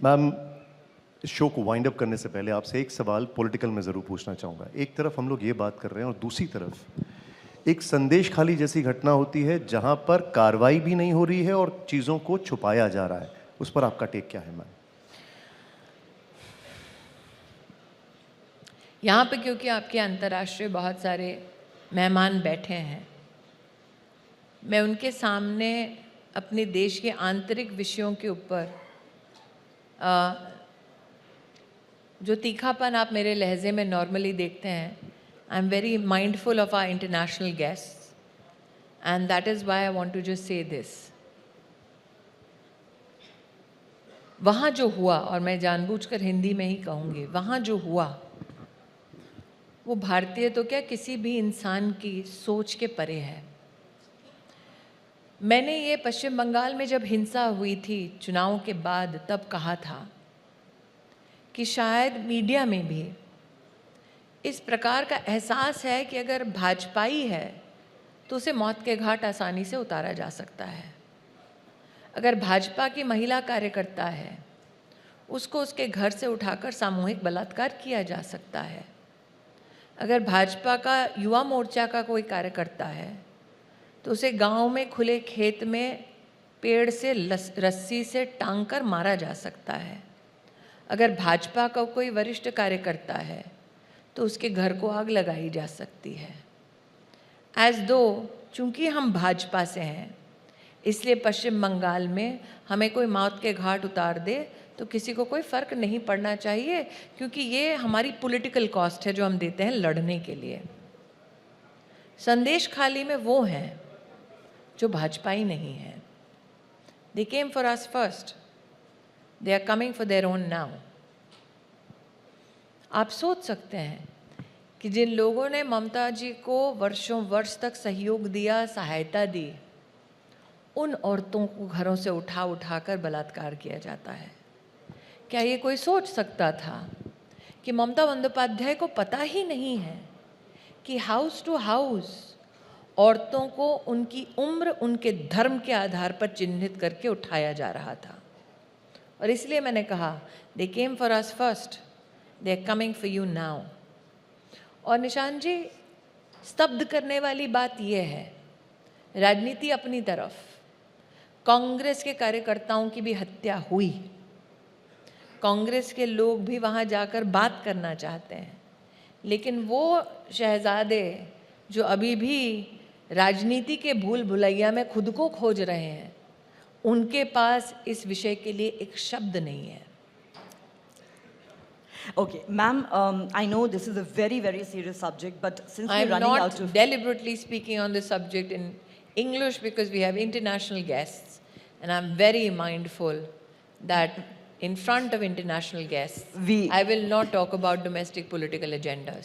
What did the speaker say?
Ma'am, इस show को wind up करने से पहले आपसे एक सवाल पॉलिटिकल में ज़रूर पूछना चाहूँगा। एक तरफ हम लोग ये बात कर रहे हैं और दूसरी तरफ एक संदेश खाली जैसी घटना होती है जहाँ पर कार्रवाई भी नहीं हो रही है और चीज़ों को छुपाया जा रहा है। उस पर आपका टेक क्या है मैम? यहाँ पे क्योंकि आपके अंतर्राष्ट्रीय बहुत सारे मेहमान बैठे हैं, मैं उनके सामने अपने देश के आंतरिक विषयों के ऊपर जो तीखापन आप मेरे लहजे में नॉर्मली देखते हैं, I am very mindful of our international guests and that is why I want to just say this. वहाँ जो हुआ, और मैं जानबूझकर हिंदी में ही कहूँगी, वहाँ जो हुआ वो भारतीय तो क्या किसी भी इंसान की सोच के परे है। मैंने ये पश्चिम बंगाल में जब हिंसा हुई थी चुनाव के बाद तब कहा था कि शायद मीडिया में भी इस प्रकार का एहसास है कि अगर भाजपाई है तो उसे मौत के घाट आसानी से उतारा जा सकता है। अगर भाजपा की महिला कार्यकर्ता है उसको उसके घर से उठाकर सामूहिक बलात्कार किया जा सकता है। अगर भाजपा का युवा मोर्चा का कोई कार्यकर्ता है तो उसे गांव में खुले खेत में पेड़ से रस्सी से टांग कर मारा जा सकता है। अगर भाजपा का कोई वरिष्ठ कार्यकर्ता है तो उसके घर को आग लगाई जा सकती है। एज दो चूंकि हम भाजपा से हैं इसलिए पश्चिम बंगाल में हमें कोई मौत के घाट उतार दे तो किसी को कोई फ़र्क नहीं पड़ना चाहिए, क्योंकि ये हमारी पॉलिटिकल कॉस्ट है जो हम देते हैं लड़ने के लिए। संदेश खाली में वो हैं जो भाजपाई नहीं हैं। They came for us first, they are coming for their own now. आप सोच सकते हैं कि जिन लोगों ने ममता जी को वर्षों वर्ष तक सहयोग दिया, सहायता दी, उन औरतों को घरों से उठा उठा कर बलात्कार किया जाता है। क्या ये कोई सोच सकता था कि ममता बंदोपाध्याय को पता ही नहीं है कि हाउस टू हाउस औरतों को उनकी उम्र, उनके धर्म के आधार पर चिन्हित करके उठाया जा रहा था। और इसलिए मैंने कहा they came for us first, they are coming for you now. और निशान जी, स्तब्ध करने वाली बात यह है, राजनीति अपनी तरफ, कांग्रेस के कार्यकर्ताओं की भी हत्या हुई। कांग्रेस के लोग भी वहाँ जाकर बात करना चाहते हैं, लेकिन वो शहजादे जो अभी भी राजनीति के भूल भुलैया में खुद को खोज रहे हैं, उनके पास इस विषय के लिए एक शब्द नहीं है। Okay, ma'am, I know this is a very, very serious subject, but since I we're am running not out of... deliberately speaking on this subject in English because we have international guests, and I'm very mindful that in front of international guests, I will not talk about domestic political agendas.